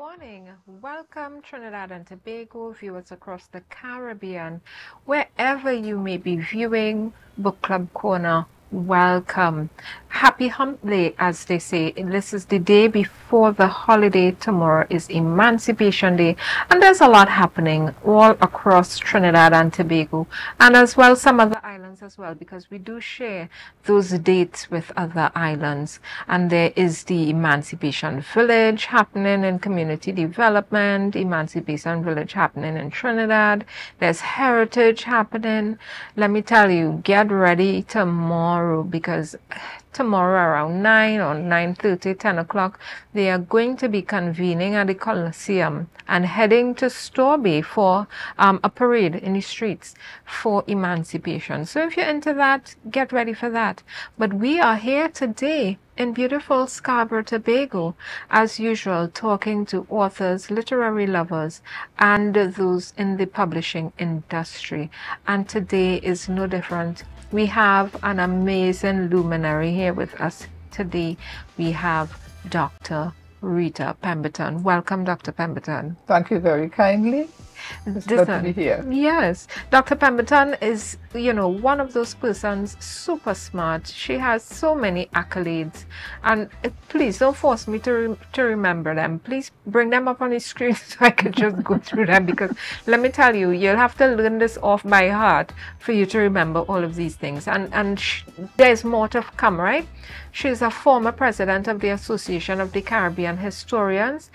morning. Welcome, Trinidad and Tobago viewers across the Caribbean. Wherever you may be viewing Book Club Corner, welcome. Happy Hump Day, as they say. This is the day before the holiday. Tomorrow is Emancipation Day, and there's a lot happening all across Trinidad and Tobago, and as well some other islands as well, because we do share those dates with other islands. And there is the Emancipation Village happening in community development, Emancipation Village happening in Trinidad. There's Heritage happening. Let me tell you, get ready tomorrow, because tomorrow around 9 or 9:30, 10 o'clock, they are going to be convening at the Coliseum and heading to Store Bay for a parade in the streets for emancipation. So if you're into that, get ready for that. But we are here today in beautiful Scarborough, Tobago, as usual, talking to authors, literary lovers, and those in the publishing industry. And today is no different. We have an amazing luminary here with us today. We have Dr. Rita Pemberton. Welcome, Dr. Pemberton. Thank you very kindly. It's good to be here. Yes. Dr. Pemberton is, one of those persons, super smart. She has so many accolades. And please don't force me to remember them. Please bring them up on the screen so I can just go through them, because let me tell you, you'll have to learn this off by heart for you to remember all of these things. And there's more to come, right? She's a former president of the Association of the Caribbean Historians.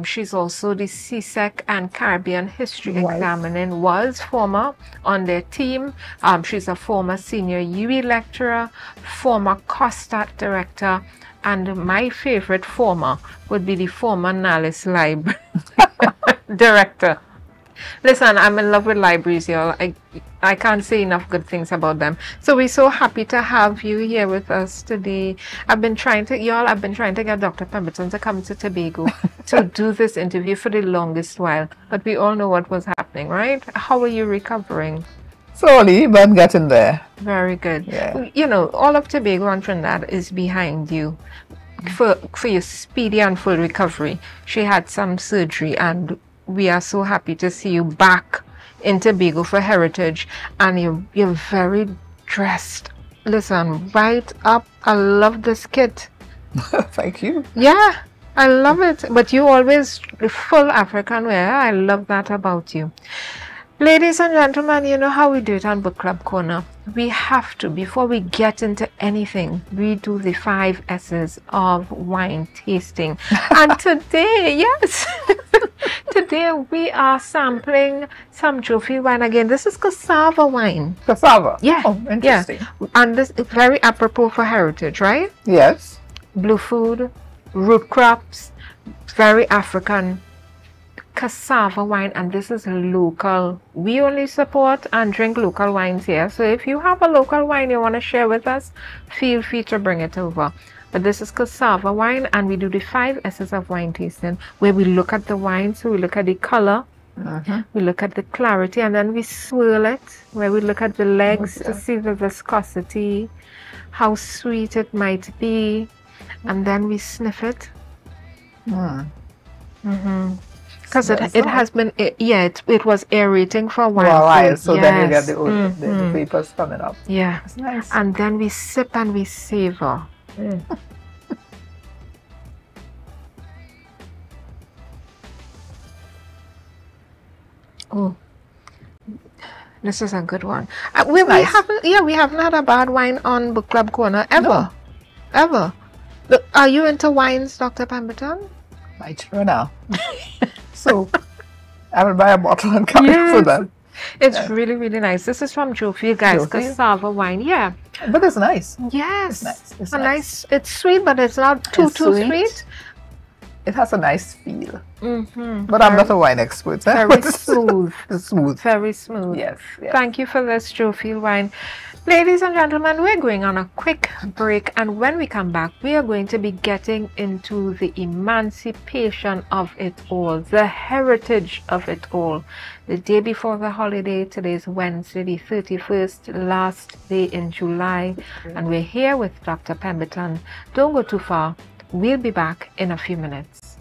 She's also the CSEC and Caribbean History Examining was former on their team. She's a former senior UE lecturer, former COSTAATT director, and my favorite former would be the former NALIS library director. Listen, I'm in love with libraries, y'all. I can't say enough good things about them. So we're so happy to have you here with us today. I've been trying to get Dr. Pemberton to come to Tobago to do this interview for the longest while. But we all know what was happening, right? How are you recovering? Slowly, but getting there. Very good. Yeah. All of Tobago and Trinidad is behind you for your speedy and full recovery. She had some surgery, and we are so happy to see you back in Tobago for Heritage, and you're very dressed. Listen, right up. I love this kit. Thank you. Yeah, I love it. But you always full African wear. I love that about you. Ladies and gentlemen, you know how we do it on Book Club Corner. We have to, before we get into anything, we do the 5 S's of wine tasting. And today, yes, today we are sampling some trophy wine again. This is cassava wine. Cassava? Yeah. Oh, interesting. Yeah. And this is very apropos for Heritage, right? Yes. Blue food, root crops, very African. Cassava wine, and this is local. We only support and drink local wines here, so if you have a local wine you want to share with us, feel free to bring it over. But this is cassava wine, and we do the 5 S's of wine tasting, where we look at the wine. So we look at the color, we look at the clarity, and then we swirl it, where we look at the legs to see the viscosity, how sweet it might be, and then we sniff it. Because it has been, it was aerating for a while. So then you get the vapors coming up. Yeah. That's nice. And then we sip and we savor. Oh, this is a good one. We haven't had a bad wine on Book Club Corner ever. No. Ever. Look, are you into wines, Dr. Pemberton? I try now. So I will buy a bottle and come for them. It's really, really nice. This is from Jofield, guys. Cassava wine. Yeah. But it's nice. Yes. It's nice. It's sweet, but it's not too sweet. It has a nice feel. But I'm not a wine expert. Very smooth. Smooth. Very smooth. Yes. Thank you for this Jofield wine. Ladies and gentlemen, we're going on a quick break, and when we come back, we are going to be getting into the emancipation of it all, the heritage of it all. The day before the holiday, today is Wednesday, the 31st, last day in July, and we're here with Dr. Pemberton. Don't go too far. We'll be back in a few minutes.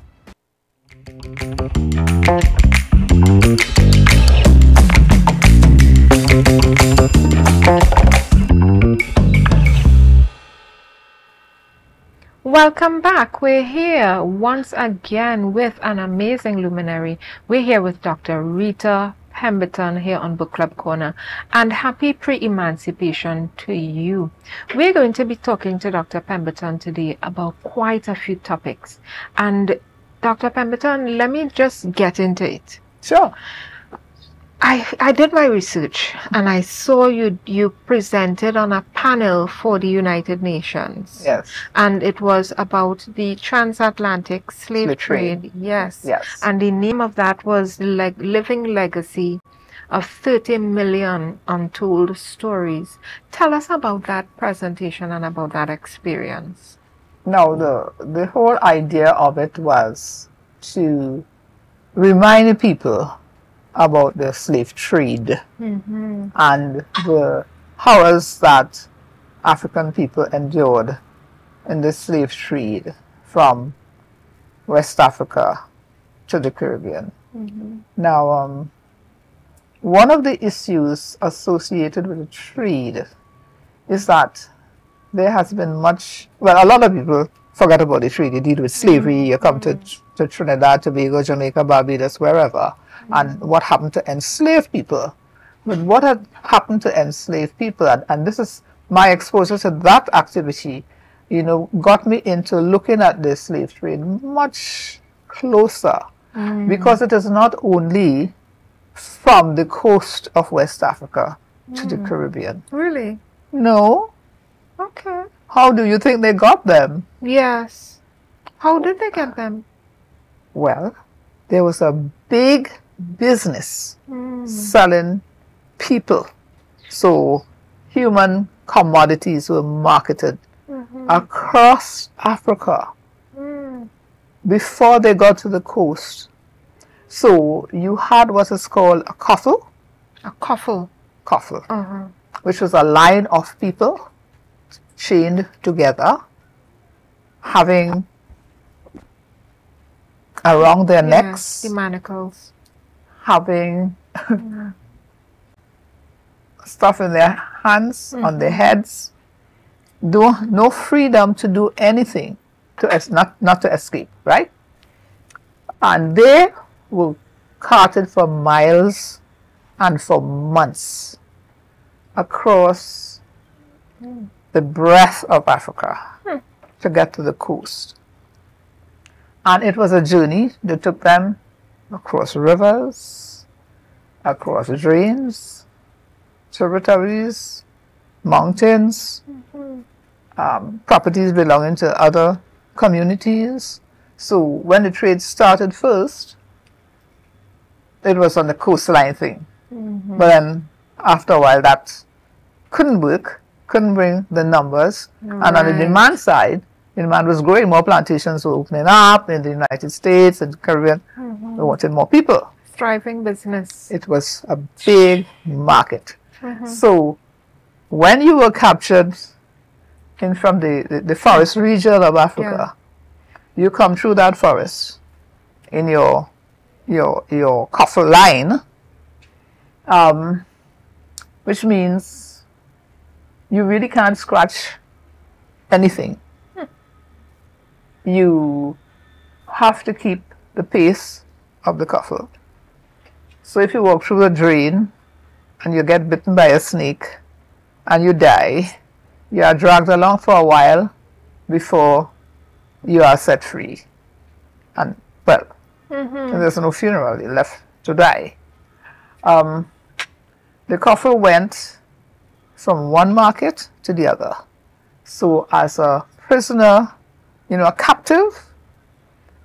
Welcome back. We're here once again with an amazing luminary. We're here with Dr. Rita Pemberton here on Book Club Corner, and happy pre-emancipation to you. We're going to be talking to Dr. Pemberton today about quite a few topics. And Dr. Pemberton, let me just get into it. Sure. I did my research and I saw you presented on a panel for the United Nations. Yes. And it was about the transatlantic slave trade. Yes. Yes. And the name of that was Living Legacy of 30 Million Untold Stories. Tell us about that presentation and about that experience. Now, the whole idea of it was to remind people about the slave trade and the horrors that African people endured in the slave trade from West Africa to the Caribbean. Now, one of the issues associated with the trade is that there has been much, well, a lot of people forget about the trade. You deal with slavery, you come to Trinidad, Tobago, Jamaica, Barbados, wherever. And what happened to enslaved people. But what had happened to enslaved people, and this is my exposure to that activity, you know, got me into looking at the slave trade much closer. Because it is not only from the coast of West Africa to the Caribbean. Really? No. Okay. How do you think they got them? Yes. How did they get them? Well, there was a big business selling people. So human commodities were marketed across Africa before they got to the coast. So you had what is called a coffle. A coffle. Coffle. Which was a line of people chained together, having around their necks, the manacles, having stuff in their hands, on their heads, no freedom to do anything, not to escape, right? And they were carted for miles and for months across the breadth of Africa to get to the coast. And it was a journey that took them across rivers, across drains, tributaries, mountains, properties belonging to other communities. So when the trade started first, it was on the coastline thing. But then after a while that couldn't work, couldn't bring the numbers. And on the demand side, the demand was growing. More plantations were opening up in the United States and the Caribbean. They wanted more people. Thriving business. It was a big market. So when you were captured in from the forest region of Africa, you come through that forest in your coffle line, which means you really can't scratch anything. You have to keep the pace of the coffle. So if you walk through a drain and you get bitten by a snake and you die, you are dragged along for a while before you are set free. And, well, there's no funeral, you're left to die. The coffle went from one market to the other. So as a prisoner, you know, a captive,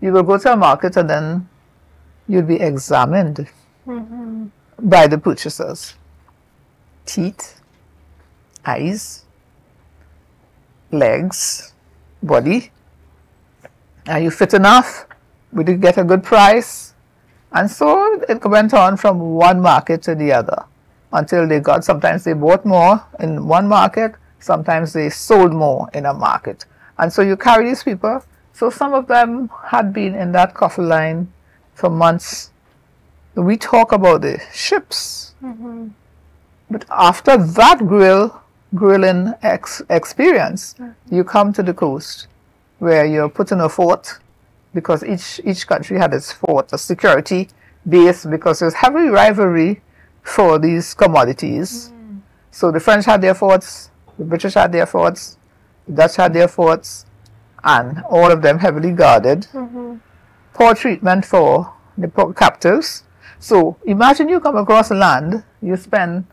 you will go to a market and then you'll be examined by the purchasers. Teeth, eyes, legs, body. Are you fit enough? Would you get a good price? And so it went on from one market to the other until they got, sometimes they bought more in one market, sometimes they sold more in a market. And so you carry these people. So some of them had been in that coffle line for months. We talk about the ships. But after that grilling experience, you come to the coast where you're put in a fort, because each country had its fort, a security base, because there's heavy rivalry for these commodities. So the French had their forts, the British had their forts, the Dutch had their forts, and all of them heavily guarded. Poor treatment for the poor captives. So imagine you come across land, you spend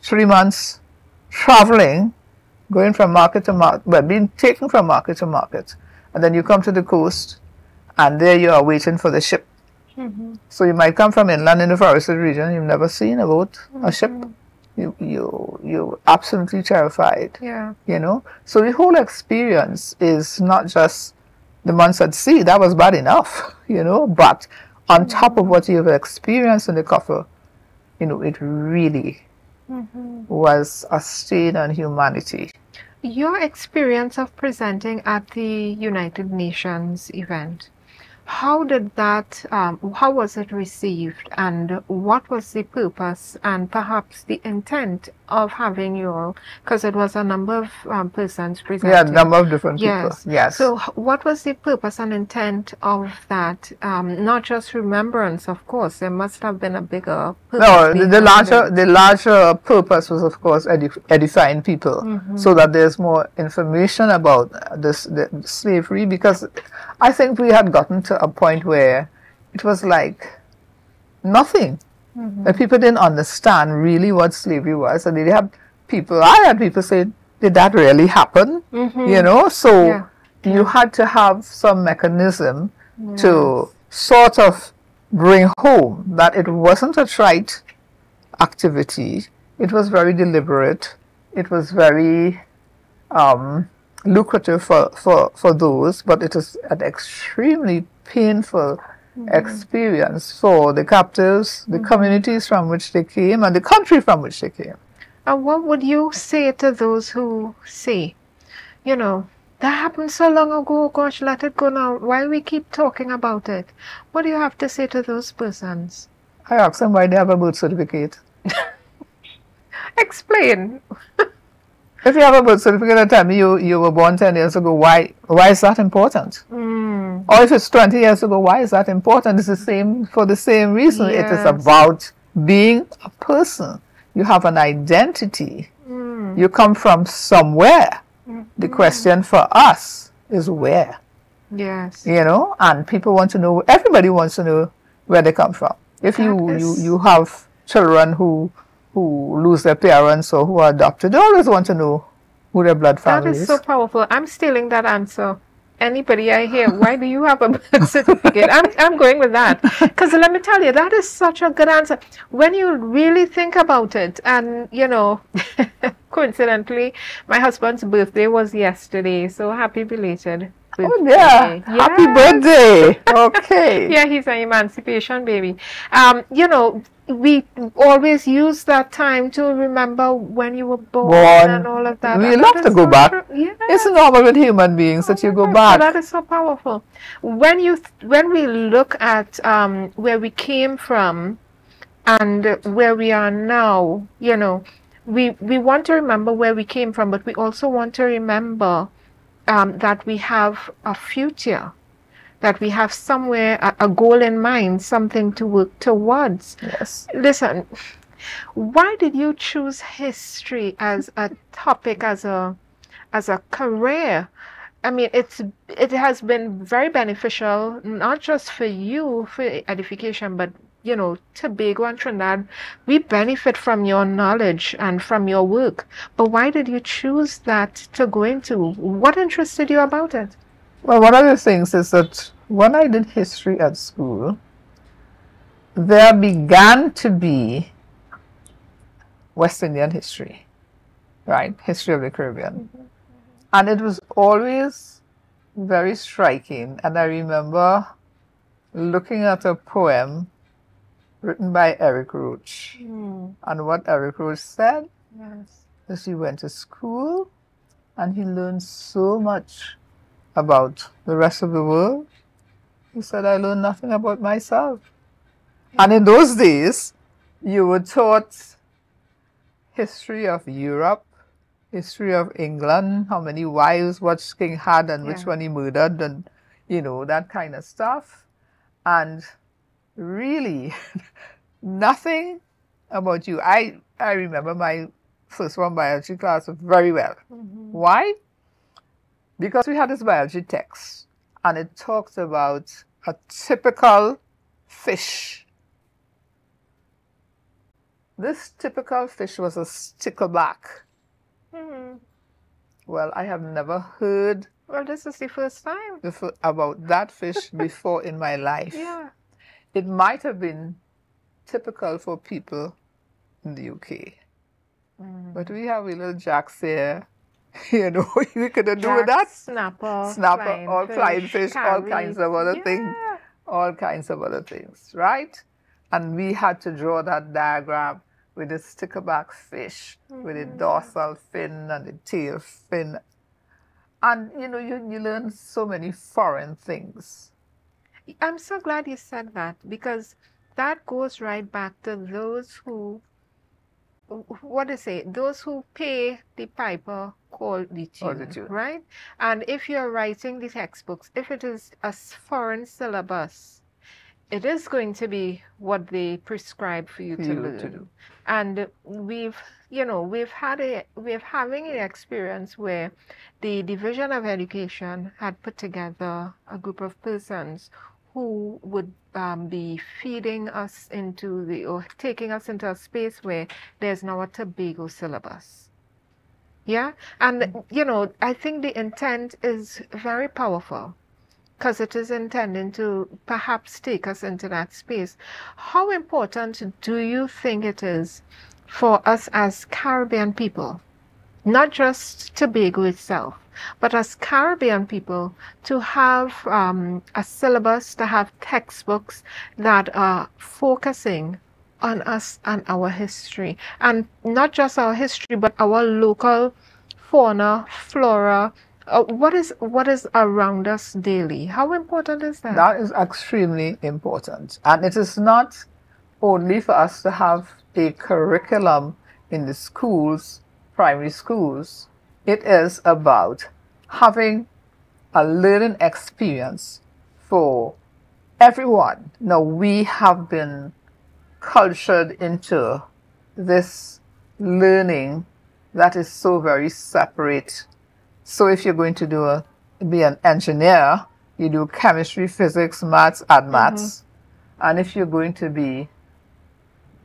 3 months traveling, going from market to market, well, being taken from market to market, and then you come to the coast, and there you are waiting for the ship. So you might come from inland in the forested region, you've never seen a boat, a ship. You're absolutely terrified. You know. So the whole experience is not just the months at sea. That was bad enough, you know. But on top of what you've experienced in the Kaffa, you know, it really was a stain on humanity. Your experience of presenting at the United Nations event, how did that, how was it received, and what was the purpose and perhaps the intent of having your, because it was a number of persons presenting. Yeah, a number of different people. Yes. So what was the purpose and intent of that? Not just remembrance, of course, there must have been a bigger purpose. No, the larger purpose was, of course, edifying people, so that there's more information about the slavery, because I think we had gotten to a point where it was like nothing. That people didn't understand really what slavery was, and I had people say, did that really happen? You know, so you had to have some mechanism to sort of bring home that it wasn't a trite activity. It was very deliberate. It was very lucrative for those, but it is an extremely painful experience for the captives, the communities from which they came, and the country from which they came. And what would you say to those who say, you know, that happened so long ago, gosh, let it go now, why we keep talking about it? What do you have to say to those persons? I ask them why they have a birth certificate. Explain. If you have a birth certificate and tell me you were born 10 years ago, why is that important? Or if it's 20 years ago, why is that important? It's the same, for the same reason. It is about being a person. You have an identity. You come from somewhere. The question for us is where. Yes. You know, and people want to know, everybody wants to know where they come from. If you have children who lose their parents or who are adopted, they always want to know who their blood family is. That is so powerful. I'm stealing that answer. Anybody I hear, why do you have a birth certificate? I'm going with that. Because let me tell you, that is such a good answer. When you really think about it, and, you know, coincidentally, my husband's birthday was yesterday, so happy belated birthday. Oh, yeah. Happy birthday. Okay. Yeah, he's an emancipation baby. You know, we always use that time to remember when you were born and all of that. We love to go back. It's normal with human beings that you go back. That is so powerful. When we look at where we came from and where we are now, you know, we want to remember where we came from, but we also want to remember that we have a future, that we have somewhere, a goal in mind, something to work towards. Yes. Listen, why did you choose history as a topic, as a career? I mean, it has been very beneficial, not just for you, for edification, but, you know, Tobago and Trinidad, we benefit from your knowledge and from your work. But why did you choose that to go into? What interested you about it? Well, one of the things is that when I did history at school, there began to be West Indian history, right? History of the Caribbean. And it was always very striking. And I remember looking at a poem written by Eric Roach. And what Eric Roach said is he went to school and he learned so much about the rest of the world, He said, I learned nothing about myself. And in those days, you were taught history of Europe, history of England, how many wives what king had and which one he murdered, and you know, that kind of stuff. And really nothing about you. I remember my first one biology class very well. Why? Because we had this biology text and it talks about a typical fish. This typical fish was a stickleback. Well, I have never heard Well, this is the first time about that fish before in my life. Yeah. It might have been typical for people in the UK. But we have little jacks here. You know, we couldn't do that. Snapper, All flying fish, all kinds of other things. All kinds of other things, right? And we had to draw that diagram with the stickleback fish, with the dorsal fin and the tail fin. And, you know, you learn so many foreign things. I'm so glad you said that, because that goes right back to those who, what do you say, those who pay the piper call the tune, right? And if you're writing the textbooks, if it is a foreign syllabus, it is going to be what they prescribe for you to learn. And we're having an experience where the Division of Education had put together a group of persons who would be feeding us or taking us into a space where there's now a Tobago syllabus. Yeah, and you know, I think the intent is very powerful, because it is intending to perhaps take us into that space. How important do you think it is for us as Caribbean people, not just Tobago itself, but as Caribbean people, to have a syllabus, to have textbooks that are focusing on us and our history, and not just our history, but our local fauna, flora, what is around us daily? How important is that? That is extremely important. And it is not only for us to have a curriculum in the schools, primary schools. It is about having a learning experience for everyone. Now, we have been cultured into this learning that is so very separate. So if you're going to be an engineer, you do chemistry, physics, maths, add maths. And if you're going to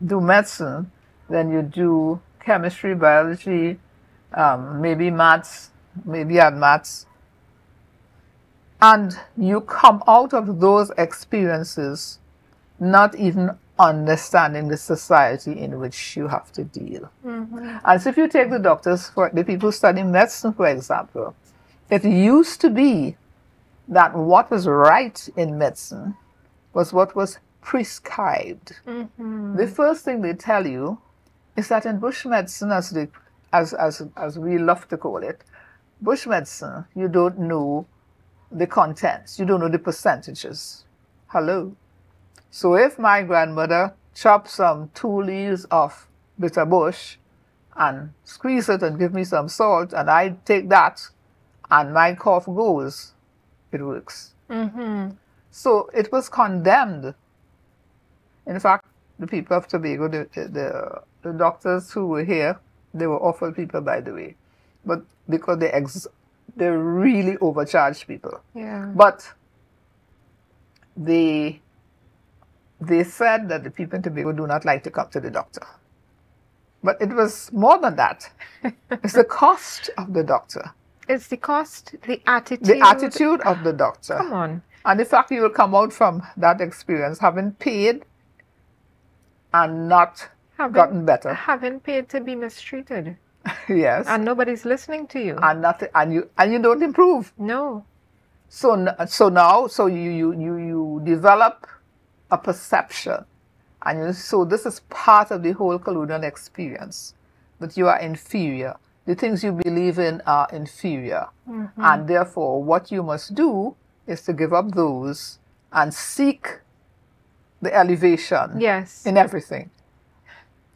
do medicine, then you do chemistry, biology, maybe maths, maybe add maths. And you come out of those experiences not even understanding the society in which you have to deal. And so if you take the people studying medicine, for example, it used to be that what was right in medicine was what was prescribed. The first thing they tell you is that in bush medicine, as we love to call it, bush medicine, you don't know the contents, you don't know the percentages. Hello. So if my grandmother chopped some 2 leaves of bitter bush and squeeze it and give me some salt, and I take that and my cough goes, it works. So it was condemned. In fact, the people of Tobago, the doctors who were here, they were awful people, by the way. But because they really overcharged people. Yeah. But they said that the people in Tobago do not like to come to the doctor. But it was more than that. It's the cost of the doctor. It's the cost, the attitude. The attitude of the doctor. Come on. And the fact you will come out from that experience having paid and not gotten better. Having paid to be mistreated. Yes. And nobody's listening to you. And nothing, and you don't improve. No. So now you develop a perception, and so this is part of the whole colonial experience, that you are inferior. The things you believe in are inferior, and therefore what you must do is to give up those and seek the elevation Yes. in everything.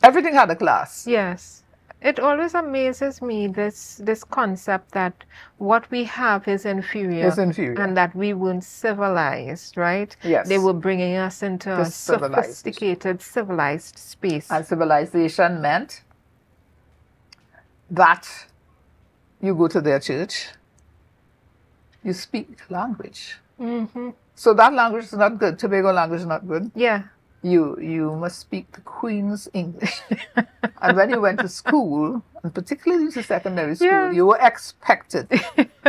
Everything had a class. Yes. It always amazes me, this concept that what we have is inferior. It's inferior. And that we weren't civilized, right? Yes. They were bringing us into a sophisticated, civilized space. And civilization meant that you go to their church, you speak language. Mm-hmm. So that language is not good. Tobago language is not good. Yeah. You must speak the Queen's English. And when you went to school, and particularly to secondary school, yes. you were expected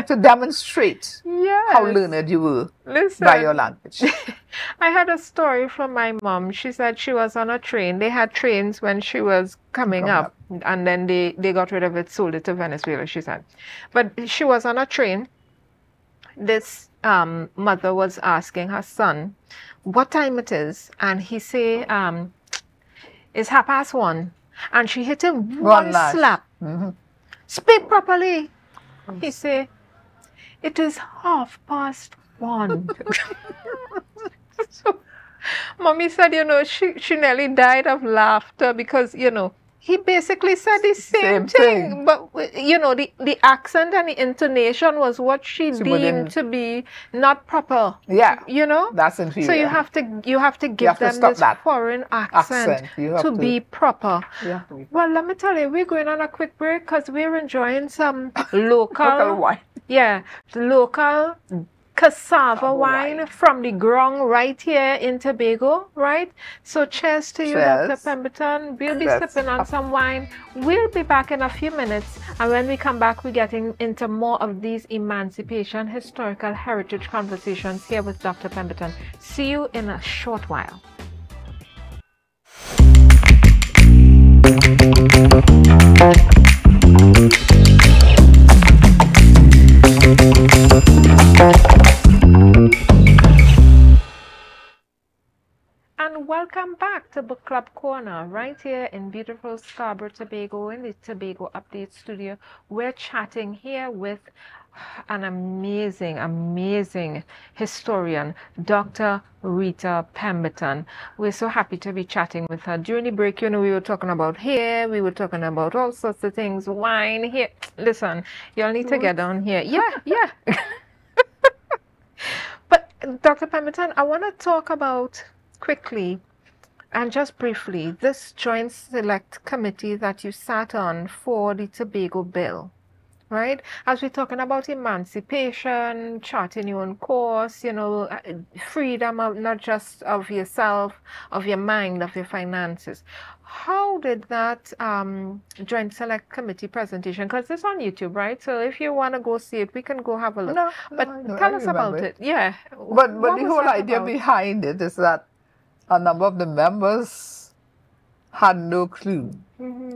to demonstrate yes. how learned you were Listen, by your language. I had a story from my mom. She said she was on a train. They had trains when she was coming up, and then they got rid of it, sold it to Venezuela, she said. But she was on a train. This mother was asking her son what time it is, and he say, it's 1:30. And she hit him one slap. Mm-hmm. Speak properly. He say, it is 1:30. So, Mommy said, you know, she nearly died of laughter because, you know, he basically said the same thing. But, you know, the accent and the intonation was what she deemed to be not proper. Yeah. You know? That's inferior. So you have to give them this foreign accent to be proper. Yeah. Well, let me tell you, we're going on a quick break because we're enjoying some local wine. Yeah, local cassava wine from the ground right here in Tobago, right? So cheers to you, Dr. Pemberton. We'll be sipping on some wine. We'll be back in a few minutes. And when we come back, we're getting into more of these emancipation, historical heritage conversations here with Dr. Pemberton. See you in a short while. And welcome back to Book Club Corner, right here in beautiful Scarborough, Tobago, in the Tobago Update Studio. We're chatting here with an amazing, amazing historian, Dr. Rita Pemberton. We're so happy to be chatting with her. During the break, you know, we were talking about hair, we were talking about all sorts of things, wine, hair. Listen, y'all need to get on here. Yeah. But Dr. Pemberton, I want to talk about quickly and just briefly this joint select committee that you sat on for the Tobago bill, right? As we're talking about emancipation, charting your own course, you know, freedom of not just of yourself, of your mind, of your finances. How did that joint select committee presentation, because it's on YouTube, right? So if you want to go see it, we can go have a look. Tell us about it. Yeah. But the whole idea behind it is that a number of the members had no clue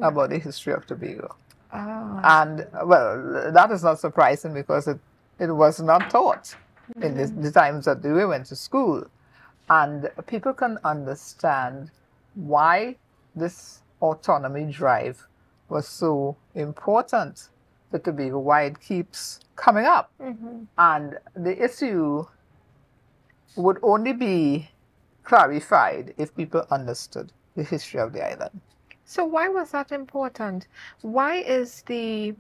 about the history of Tobago. Oh. And, well, that is not surprising because it was not taught in the times that we went to school. And people can understand why this autonomy drive was so important to Tobago, why it keeps coming up. And the issue would only be clarified if people understood the history of the island. So why was that important? Why is the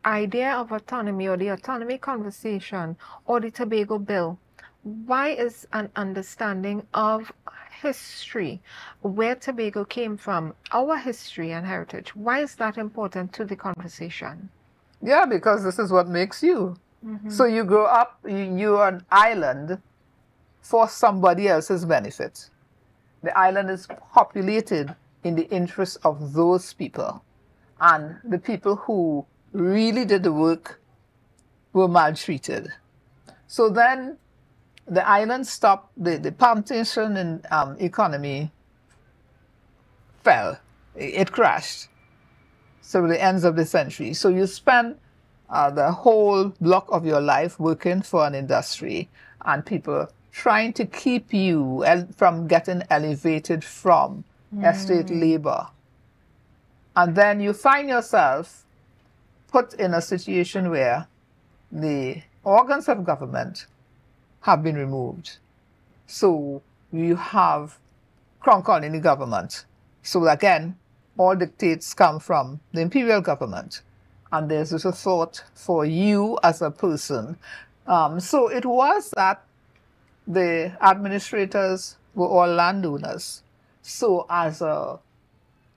idea of autonomy or the autonomy conversation or the Tobago bill, why is an understanding of history, where Tobago came from, our history and heritage, why is that important to the conversation? Yeah, because this is what makes you. So you grow up, you're an island for somebody else's benefit. The island is populated in the interest of those people. And the people who really did the work were maltreated. So then the island stopped, the plantation and economy fell. It crashed. So the ends of the century. So you spend the whole block of your life working for an industry and people trying to keep you from getting elevated from estate labor. And then you find yourself put in a situation where the organs of government have been removed. So you have crown colony government. So again, all dictates come from the imperial government. And there's just a thought for you as a person. So it was that the administrators were all landowners. So as a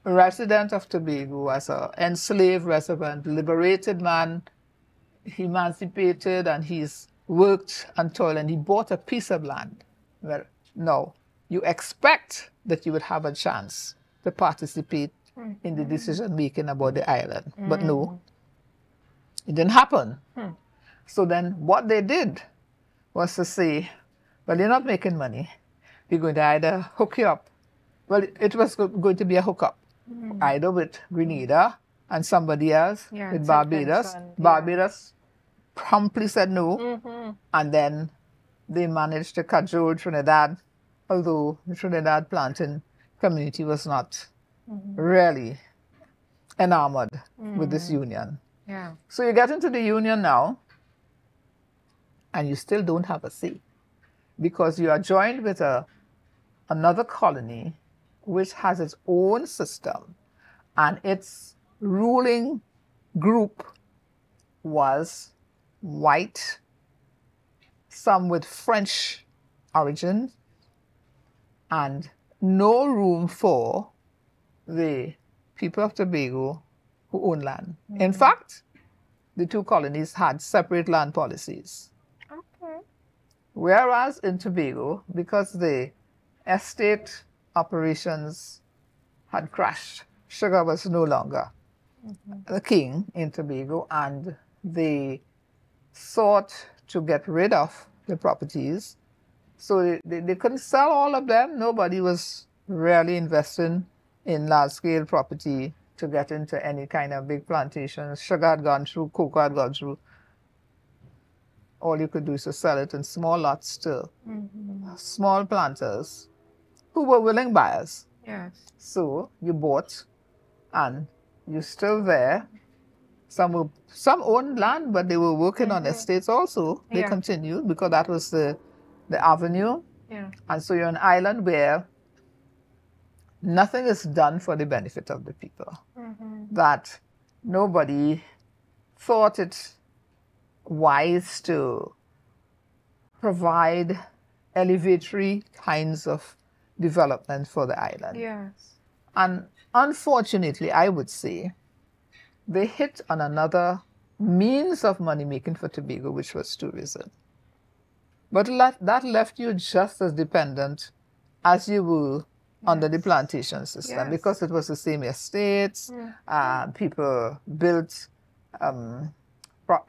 resident of Tobago, as an enslaved resident, liberated man, he emancipated and he's worked and toiled and he bought a piece of land. Well, no, you expect that you would have a chance to participate in the decision making about the island. But no, it didn't happen. So then what they did was to say, well, you're not making money. We're going to either hook you up. Well, it was going to be a hookup, either with Grenada and somebody else, with Barbados. Barbados promptly said no, and then they managed to cajole Trinidad, although the Trinidad planting community was not really enamored with this union. So you get into the union now, and you still don't have a say, because you are joined with another colony which has its own system, and its ruling group was white, some with French origin, and no room for the people of Tobago who own land. In fact, the two colonies had separate land policies. Whereas in Tobago, because the estate operations had crashed, sugar was no longer the king in Tobago, and they sought to get rid of the properties. So they couldn't sell all of them. Nobody was really investing in large-scale property to get into any kind of big plantations. Sugar had gone through, cocoa had gone through. All you could do is to sell it in small lots still. Small planters who were willing buyers. So you bought, and you're still there. Some owned land, but they were working on estates also. They continued because that was the avenue. And so you're an island where nothing is done for the benefit of the people. That nobody thought it wise to provide elevatory kinds of development for the island. And unfortunately, I would say, they hit on another means of money making for Tobago, which was tourism. But that left you just as dependent as you were under the plantation system, because it was the same estates. People built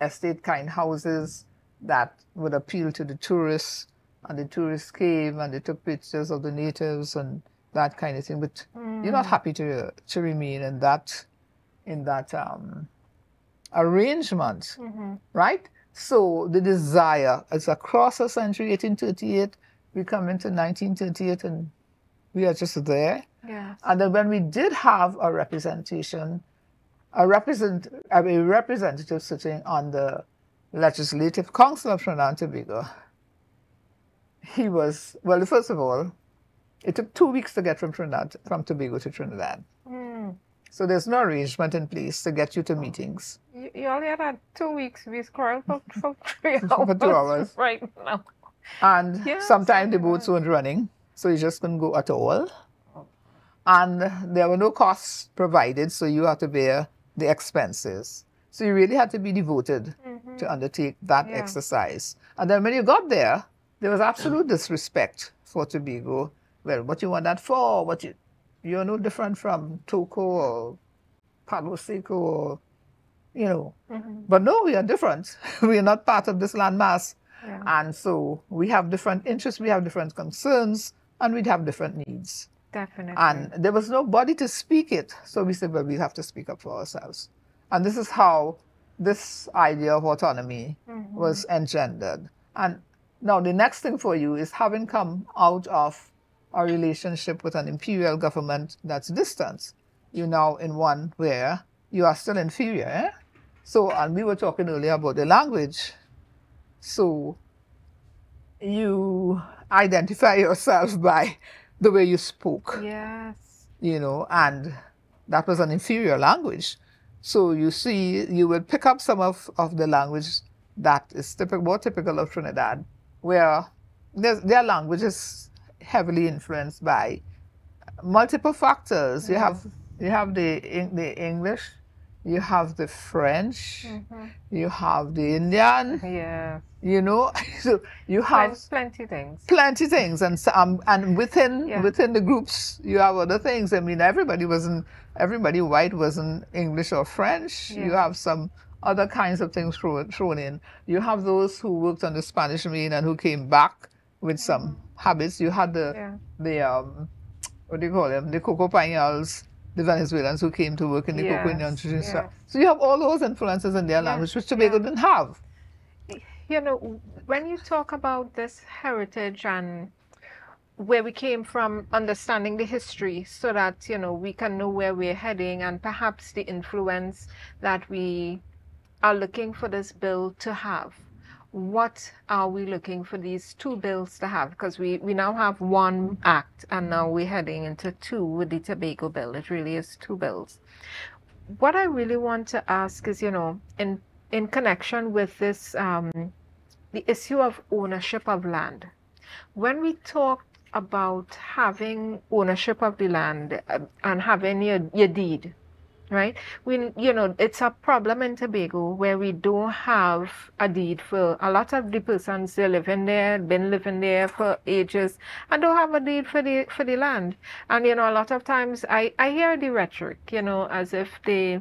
estate kind houses that would appeal to the tourists, and the tourists came and they took pictures of the natives and that kind of thing. But you're not happy to remain in that arrangement, right? So the desire is across the century, 1838, we come into 1938, and we are just there. And then when we did have a representation, a representative sitting on the Legislative Council of Trinidad and Tobago, he was, well, first of all, it took 2 weeks to get from Tobago to Trinidad. So there's no arrangement in place to get you to meetings. You only had 2 weeks. We scrolled for 3 hours. For 2 hours. Right now. And sometimes the boats weren't running, so you just couldn't go at all. And there were no costs provided, so you had to bear the expenses. So you really had to be devoted to undertake that exercise. And then when you got there was absolute disrespect for Tobago. Well, what you want that for? You're no different from Toco or Palo Seco or, But no, we are different. We are not part of this landmass. And so we have different interests, we have different concerns, and we'd have different needs. Definitely. And there was nobody to speak it. So we said, well, we have to speak up for ourselves. And this is how this idea of autonomy was engendered. And now the next thing for you is, having come out of a relationship with an imperial government that's distant, you're now in one where you are still inferior. So, and we were talking earlier about the language. So you identify yourself by the way you spoke. Yes. You know, and that was an inferior language. So you see, you will pick up some of the language that is more typical of Trinidad, where their language is heavily influenced by multiple factors. Yeah. You have the English, you have the French, you have the Indian. Yeah. You know, so you have plenty things. Plenty things, and within the groups you have other things. I mean, everybody white wasn't English or French. Yeah. You have some other kinds of things thrown in. You have those who worked on the Spanish Main and who came back with some habits. You had the what do you call them? The Coco Pañals, the Venezuelans who came to work in the cocoa industry. Yes. So you have all those influences in their language, which Tobago didn't have. You know, when you talk about this heritage and where we came from, understanding the history so that, you know, we can know where we're heading and perhaps the influence that we are looking for this bill to have. What are we looking for these two bills to have? Because we now have one act and now we're heading into two with the Tobago bill. It really is two bills. What I really want to ask is, you know, in connection with this, the issue of ownership of land. When we talk about having ownership of the land and having your deed, right? You know, it's a problem in Tobago where we don't have a deed for a lot of the persons. They live in there, been living there for ages, and don't have a deed for the land. And you know, a lot of times I hear the rhetoric, you know, as if they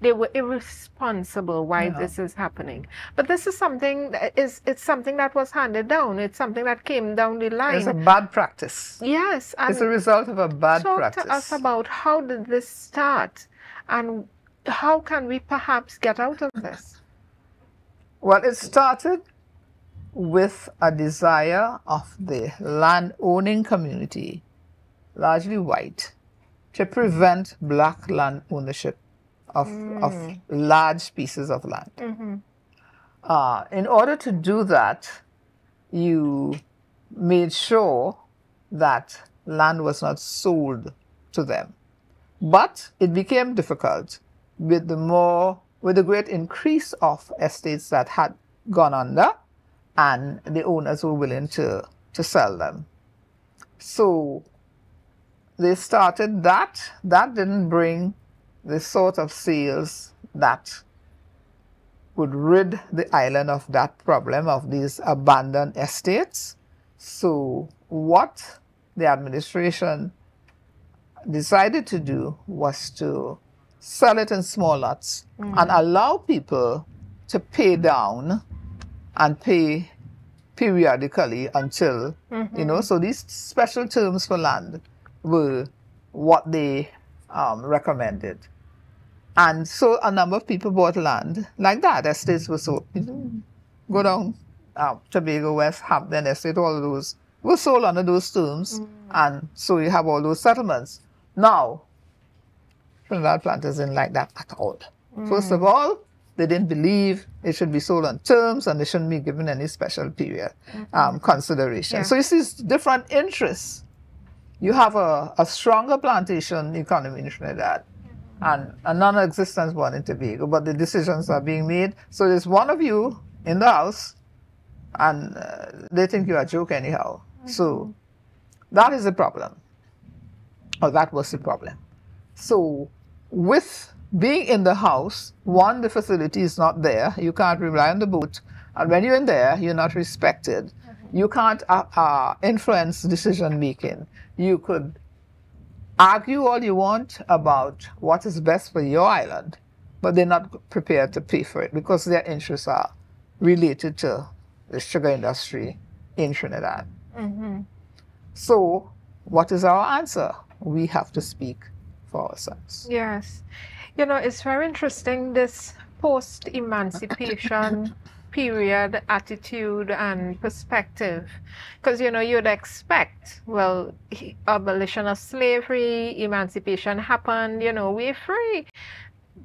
were irresponsible why this is happening. But this is something it's something that was handed down. It's something that came down the line. It's a bad practice. Yes. It's a result of a bad practice. Talk to us about how did this start and how can we perhaps get out of this? Well, it started with a desire of the land-owning community, largely white, to prevent black land ownership of large pieces of land. In order to do that, you made sure that land was not sold to them. But it became difficult with the great increase of estates that had gone under, and the owners were willing to sell them. So they started that. That didn't bring the sort of sales that would rid the island of that problem of these abandoned estates. So what the administration decided to do was to sell it in small lots and allow people to pay down and pay periodically until, you know, so these special terms for land were what they recommended. And so a number of people bought land like that. Estates were sold. Go down Tobago, West Hampton Estate, all of those were sold under those terms. And so you have all those settlements. Now, Trinidad planters didn't like that at all. First of all, they didn't believe it should be sold on terms and they shouldn't be given any special period consideration. So you see different interests. You have a stronger plantation economy in Trinidad and a non-existent one in Tobago, but the decisions are being made. So there's one of you in the house and they think you're a joke anyhow. So that is the problem, or that was the problem. So with being in the house, one, the facility is not there. You can't rely on the boat. And when you're in there, you're not respected. You can't influence decision making. You could argue all you want about what is best for your island, but they're not prepared to pay for it because their interests are related to the sugar industry in Trinidad. So what is our answer? We have to speak for ourselves. Yes. You know, it's very interesting, this post-emancipation period attitude and perspective, because you know, you'd expect, well, abolition of slavery, emancipation happened, you know, we're free,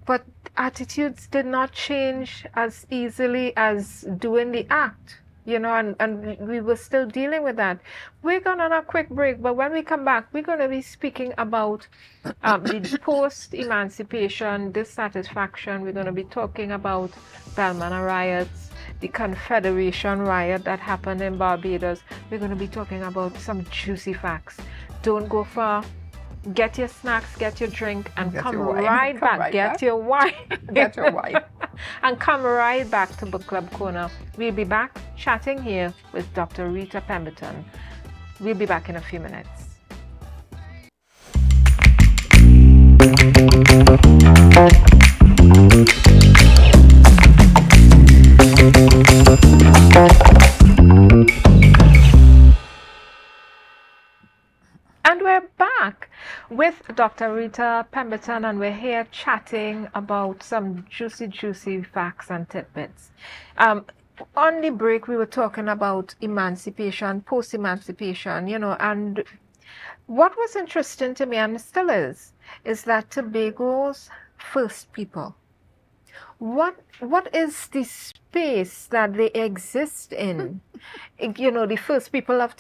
but attitudes did not change as easily as doing the act. you know, and we were still dealing with that. We're going on a quick break, but when we come back, we're going to be speaking about the post-emancipation dissatisfaction. We're going to be talking about Belmana riots, the Confederation riot that happened in Barbados. We're going to be talking about some juicy facts. Don't go far. Get your snacks, get your drink, and come right back. Get your wine. Get your wine. And come right back to Book Club Corner. We'll be back chatting here with Dr. Rita Pemberton. We'll be back in a few minutes. And we're back with Dr. Rita Pemberton, and we're here chatting about some juicy facts and tidbits. On the break, we were talking about emancipation, post-emancipation, you know, and what was interesting to me, and still is that Tobago's first people, what is the space that they exist in? You know, the first people of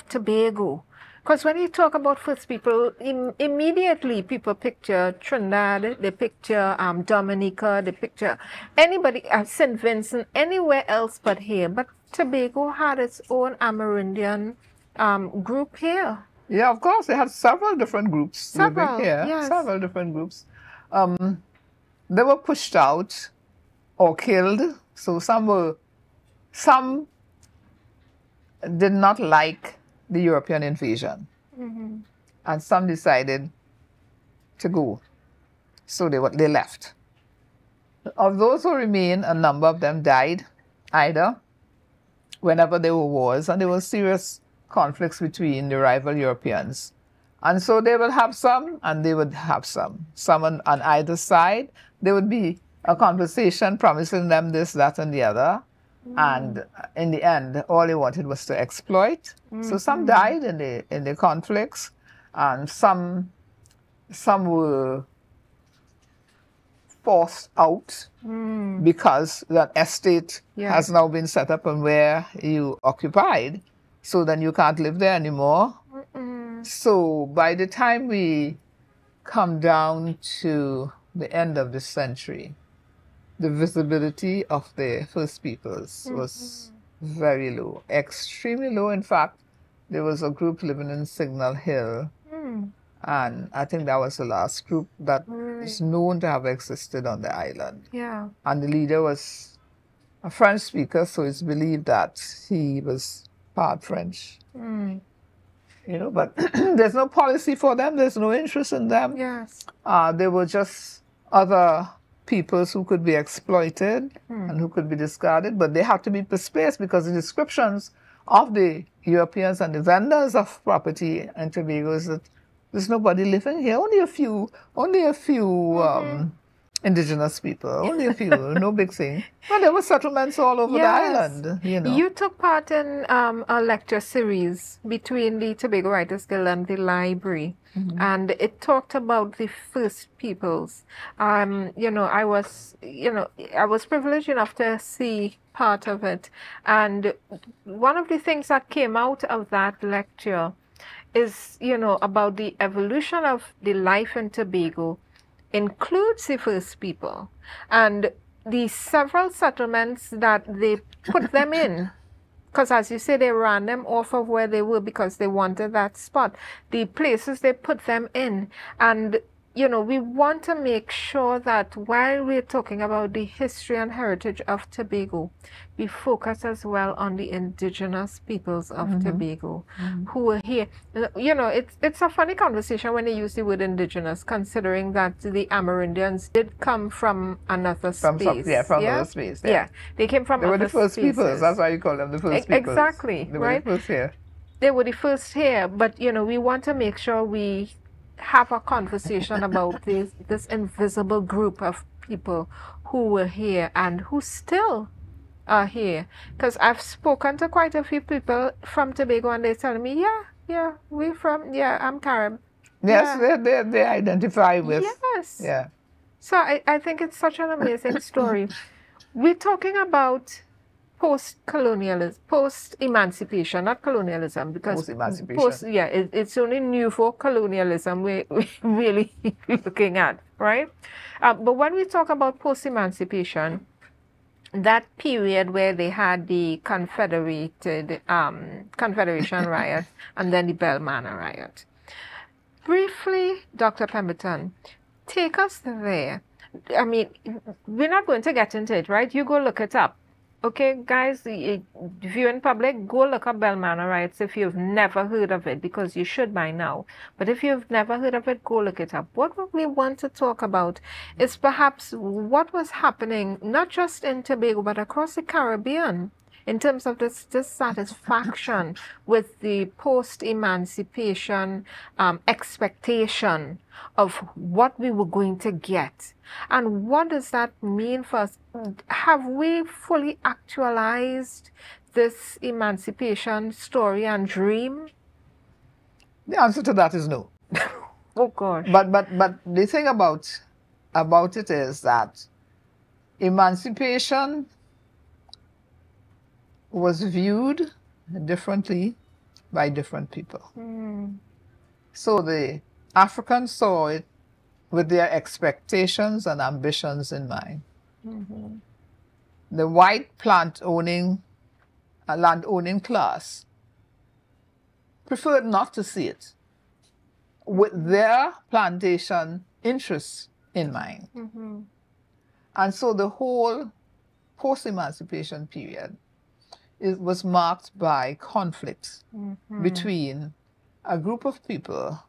Tobago. Because when you talk about first people, immediately people picture Trinidad, they picture Dominica, they picture anybody, St. Vincent, anywhere else but here. But Tobago had its own Amerindian group here. Yeah, of course. They had several different groups living here. Yes. Several different groups. They were pushed out or killed. So some did not like the European invasion. And some decided to go. So they left. Of those who remained, a number of them died either whenever there were wars, and there were serious conflicts between the rival Europeans. And so they would have some, and they would have some. Some on either side. There would be a conversation promising them this, that, and the other. And in the end, all they wanted was to exploit. So some died in the conflicts, and some were forced out because that estate has now been set up and where you occupied, so then you can't live there anymore. So by the time we come down to the end of the century, the visibility of the first peoples was very low, extremely low. In fact, there was a group living in Signal Hill, and I think that was the last group that is known to have existed on the island. Yeah. And the leader was a French speaker, so it's believed that he was part French. You know, but there's no policy for them, there's no interest in them. Yes. They were just other peoples who could be exploited and who could be discarded, but they had to be displaced because the descriptions of the Europeans and the vendors of property in Tobago is that there's nobody living here, only a few indigenous people, only a few, no big thing. But there were settlements all over the island, you know. You took part in a lecture series between the Tobago Writers Guild and the library, and it talked about the first peoples. You know, I was privileged enough to see part of it, and one of the things that came out of that lecture is, you know, about the evolution of the life in Tobago includes the first people and the several settlements that they put them in, because as you say, they ran them off of where they were because they wanted that spot, the places they put them in. And you know, we want to make sure that while we're talking about the history and heritage of Tobago, we focus as well on the indigenous peoples of Tobago who were here. You know, it's a funny conversation when they use the word indigenous, considering that the Amerindians did come from another space. Another space. Yeah. They came from other spaces. They were the first peoples. That's why you call them the first peoples. Exactly. They were the first here. They were the first here, but you know, we want to make sure we have a conversation about this invisible group of people who were here and who still are here. Because I've spoken to quite a few people from Tobago, and they tell me, we're from, I'm Carib. Yes, they identify with. Yes. Yeah. So I think it's such an amazing story. We're talking about post-colonialism, post-emancipation, not colonialism, because Post-emancipation. it's only new for colonialism we're really looking at, right? But when we talk about post-emancipation, that period where they had the Confederation riot and then the Bell Manor riot. Briefly, Dr. Pemberton, take us there. I mean, we're not going to get into it, right? You go look it up. Okay, guys, if you're in public, go look up Bell Manor riots if you've never heard of it, because you should by now. But if you've never heard of it, go look it up. What we want to talk about is perhaps what was happening, not just in Tobago, but across the Caribbean, in terms of this dissatisfaction with the post-emancipation expectation of what we were going to get. And what does that mean for us? Have we fully actualized this emancipation story and dream? The answer to that is no. Oh gosh. But the thing about it is that emancipation was viewed differently by different people. So the Africans saw it with their expectations and ambitions in mind. The white land-owning class preferred not to see it with their plantation interests in mind. And so the whole post-emancipation period was marked by conflicts between a group of people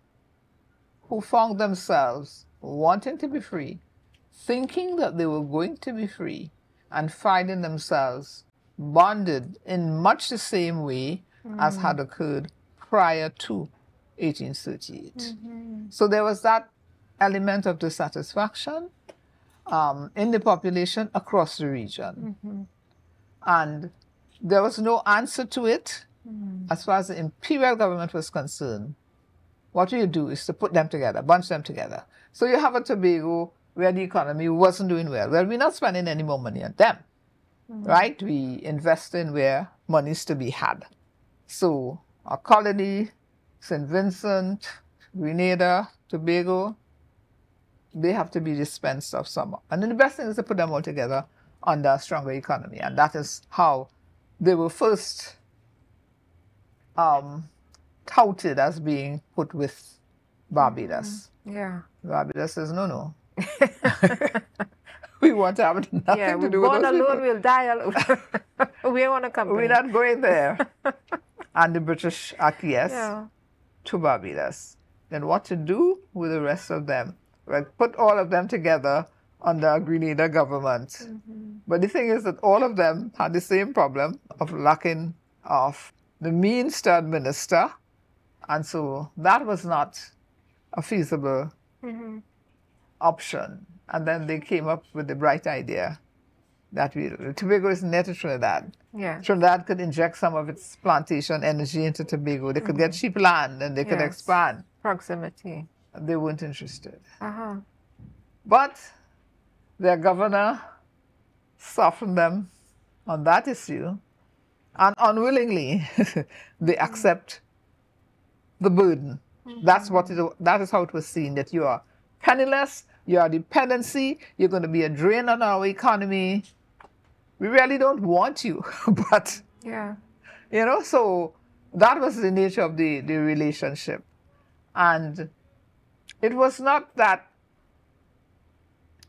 who found themselves wanting to be free, thinking that they were going to be free, and finding themselves bonded in much the same way as had occurred prior to 1838. So there was that element of dissatisfaction in the population across the region. And there was no answer to it as far as the imperial government was concerned. What you do is to put them together, bunch them together. So you have a Tobago where the economy wasn't doing well. Well, we're not spending any more money on them, right? We invest in where money is to be had. So our colony, St. Vincent, Grenada, Tobago, they have to be dispensed of some. And then the best thing is to put them all together under a stronger economy. And that is how they were first touted as being put with Barbados. Barbados says, no. We want to have nothing to do with born alone, we'll die alone. We want to come. We're not going there. And the British acquiesced to Barbados. Then what to do with the rest of them? Well, put all of them together under a Grenada government. But the thing is that all of them had the same problem of lacking of the means to administer. And so that was not a feasible option. And then they came up with the bright idea that Tobago is near to Trinidad. Trinidad could inject some of its plantation energy into Tobago. They could get cheap land and they could expand. Proximity. They weren't interested. But their governor softened them on that issue, and unwillingly they accept the burden. That is how it was seen, that you are penniless, you are dependency, you're going to be a drain on our economy. We really don't want you. But, so that was the nature of the relationship. And it was not that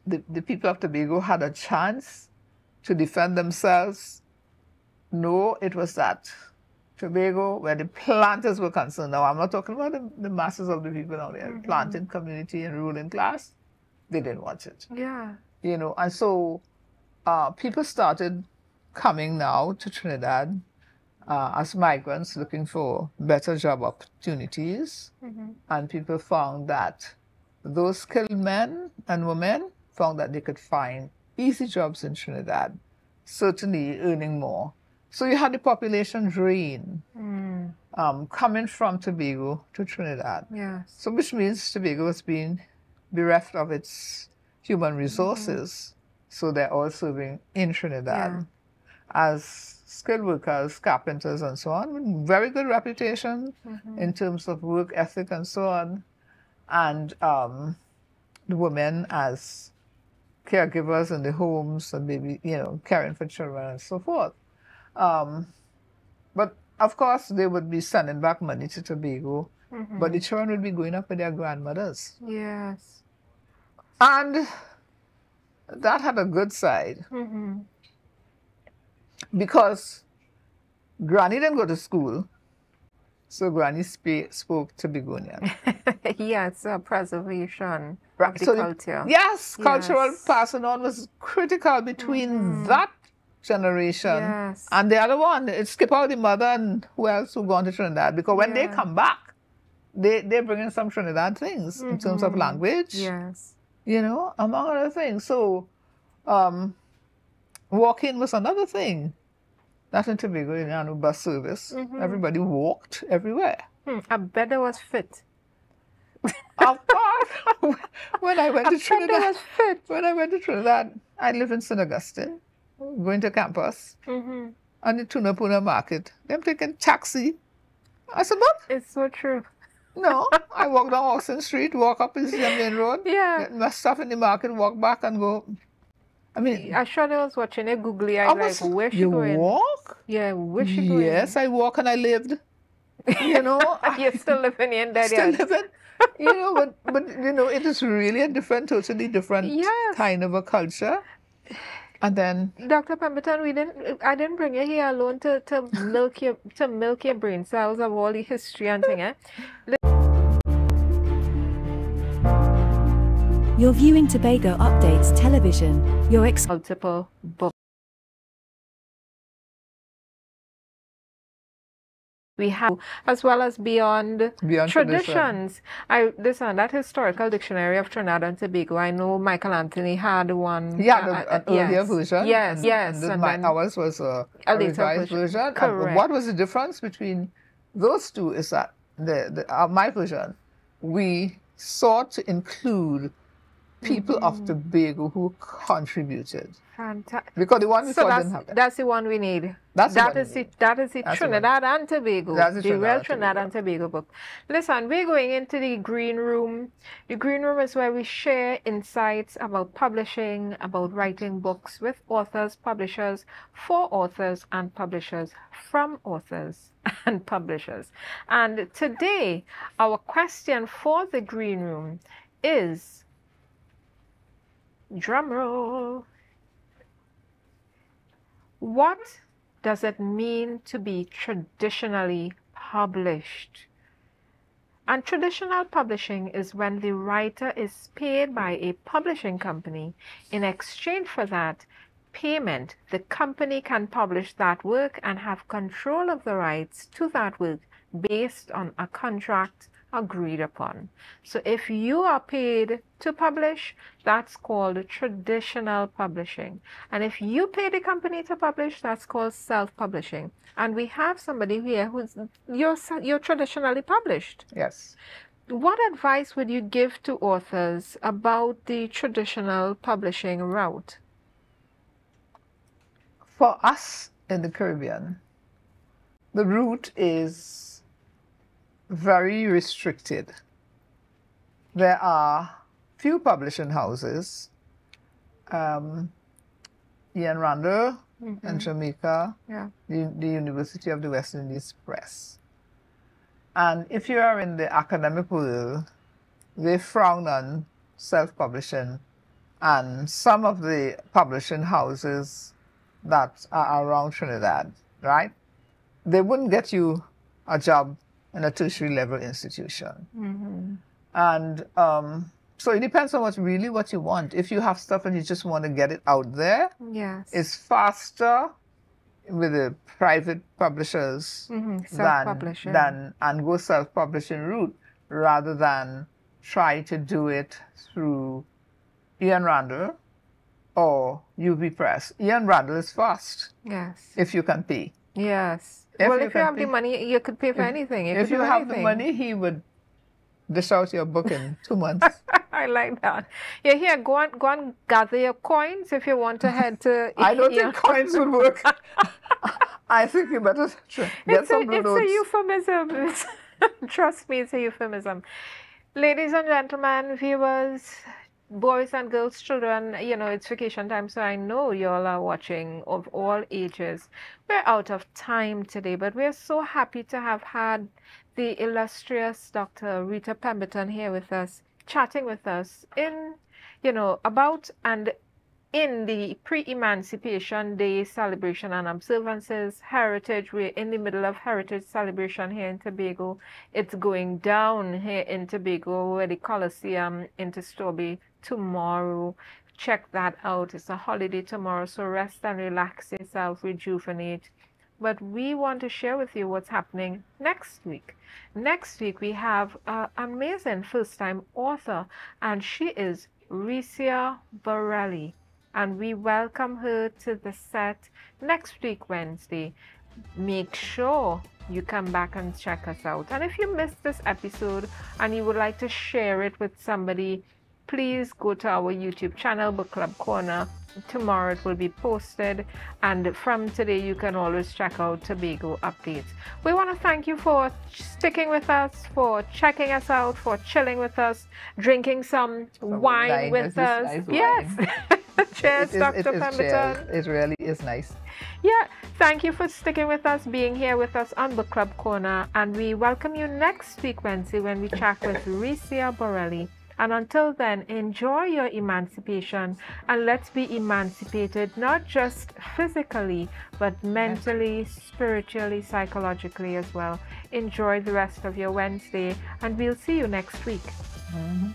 the people of Tobago had a chance to defend themselves. No, it was that Tobago, where the planters were concerned. Now, I'm not talking about the masses of the people out there, planting community and ruling class. They didn't want it. And so people started coming now to Trinidad as migrants looking for better job opportunities. And people found that those skilled men and women found that they could find easy jobs in Trinidad, certainly earning more. So you had the population drain coming from Tobago to Trinidad. So which means Tobago was being bereft of its human resources. So they're all serving in Trinidad. as skilled workers, carpenters and so on, with very good reputation in terms of work ethic and so on. And the women as caregivers in the homes and maybe, caring for children and so forth. But of course, they would be sending back money to Tobago, but the children would be going up with their grandmothers. Yes. And that had a good side. Because Granny didn't go to school, so Granny spoke Tobagonian. Yes, preservation of the culture. Yes, cultural passing on was critical between that generation and the other one. It skip out the mother and who else who gone to Trinidad, because when they come back, they bring in some Trinidad things in terms of language. Yes. Among other things. So walking was another thing. That in Tobago, no bus service. Everybody walked everywhere. I bet it was fit. Of course. When I went to Trinidad, I live in St. Augustine, going to campus, and the Tunapuna market. Them taking taxi. I said, what? It's so true. No, I walk down Oxon Street, walk up the main road, get my stuff in the market, walk back and go. I mean, I sure I was watching a googly eye, like, where's she going? You walk? Yeah, where's she going? Yes, I walk and I lived. You're still living in that Still living. But it is really a totally different kind of a culture. And then Dr. Pemberton, I didn't bring you here alone to milk your brain cells of all the history and thing, eh? You're viewing Tobago Updates Television. Your multiple books. We have, as well as beyond traditions. Listen, that historical dictionary of Trinidad and Tobago, I know Michael Anthony had one. Yeah, an earlier version. Yes. And ours was a revised version. Correct. And what was the difference between those two is that my version, we sought to include people of Tobago who contributed. Fantastic. Because the one we thought didn't have that. That's the one we need. That is the Trinidad and Tobago. The real Trinidad and Tobago book. Listen, we're going into the green room. The green room is where we share insights about publishing, about writing books with authors, publishers, for authors and publishers, from authors and publishers. And today, our question for the green room is, drum roll, what does it mean to be traditionally published? And traditional publishing is when the writer is paid by a publishing company. In exchange for that payment, the company can publish that work and have control of the rights to that work based on a contract agreed upon. So if you are paid to publish, that's called traditional publishing. And if you pay the company to publish, that's called self-publishing. And we have somebody here who's you're traditionally published. Yes. What advice would you give to authors about the traditional publishing route? For us in the Caribbean, the route is very restricted. There are few publishing houses, Ian Randall in Jamaica, the University of the West Indies Press. And if you are in the academic world, they frown on self-publishing, and some of the publishing houses that are around Trinidad, right? They wouldn't get you a job in a tertiary level institution. And so it depends on what you want. If you have stuff and you just want to get it out there, it's faster with the private publishers than and go self-publishing route rather than try to do it through Ian Randall or UV Press. Ian Randall is fast. Yes. If you can pay. Yes. If you have the money, you could pay for anything. If you have the money, he would dish out your book in 2 months. I like that. Yeah, here, go on, gather your coins if you want to head to. I don't think coins would work. I think you better get some blue notes. It's a euphemism. Trust me, it's a euphemism. Ladies and gentlemen, viewers, boys and girls, children, you know, it's vacation time, so I know y'all are watching of all ages. We're out of time today, but we're so happy to have had the illustrious Dr. Rita Pemberton here with us, chatting with us in, you know, about and in the Pre-Emancipation Day celebration and observances, heritage. We're in the middle of heritage celebration here in Tobago. It's going down here in Tobago where the Coliseum in Tobago tomorrow. Check that out. It's a holiday tomorrow, so rest and relax yourself, rejuvenate. But we want to share with you what's happening next week. Next week we have an amazing first-time author, and she is Rita Pemberton. And we welcome her to the set next week, Wednesday. Make sure you come back and check us out. And if you missed this episode and you would like to share it with somebody, please go to our YouTube channel, Book Club Corner. Tomorrow it will be posted, and from today you can always check out Tobago updates. We want to thank you for sticking with us, for checking us out, for chilling with us, drinking some wine with us. Nice yes. Wine. Cheers, Dr. Pemberton. It really is nice. Yeah, thank you for sticking with us, being here with us on Book Club Corner, and we welcome you next week, Wednesday, when we chat with Rita Pemberton. And until then, enjoy your emancipation, and let's be emancipated, not just physically, but mentally, spiritually, psychologically as well. Enjoy the rest of your Wednesday, and we'll see you next week. Mm-hmm.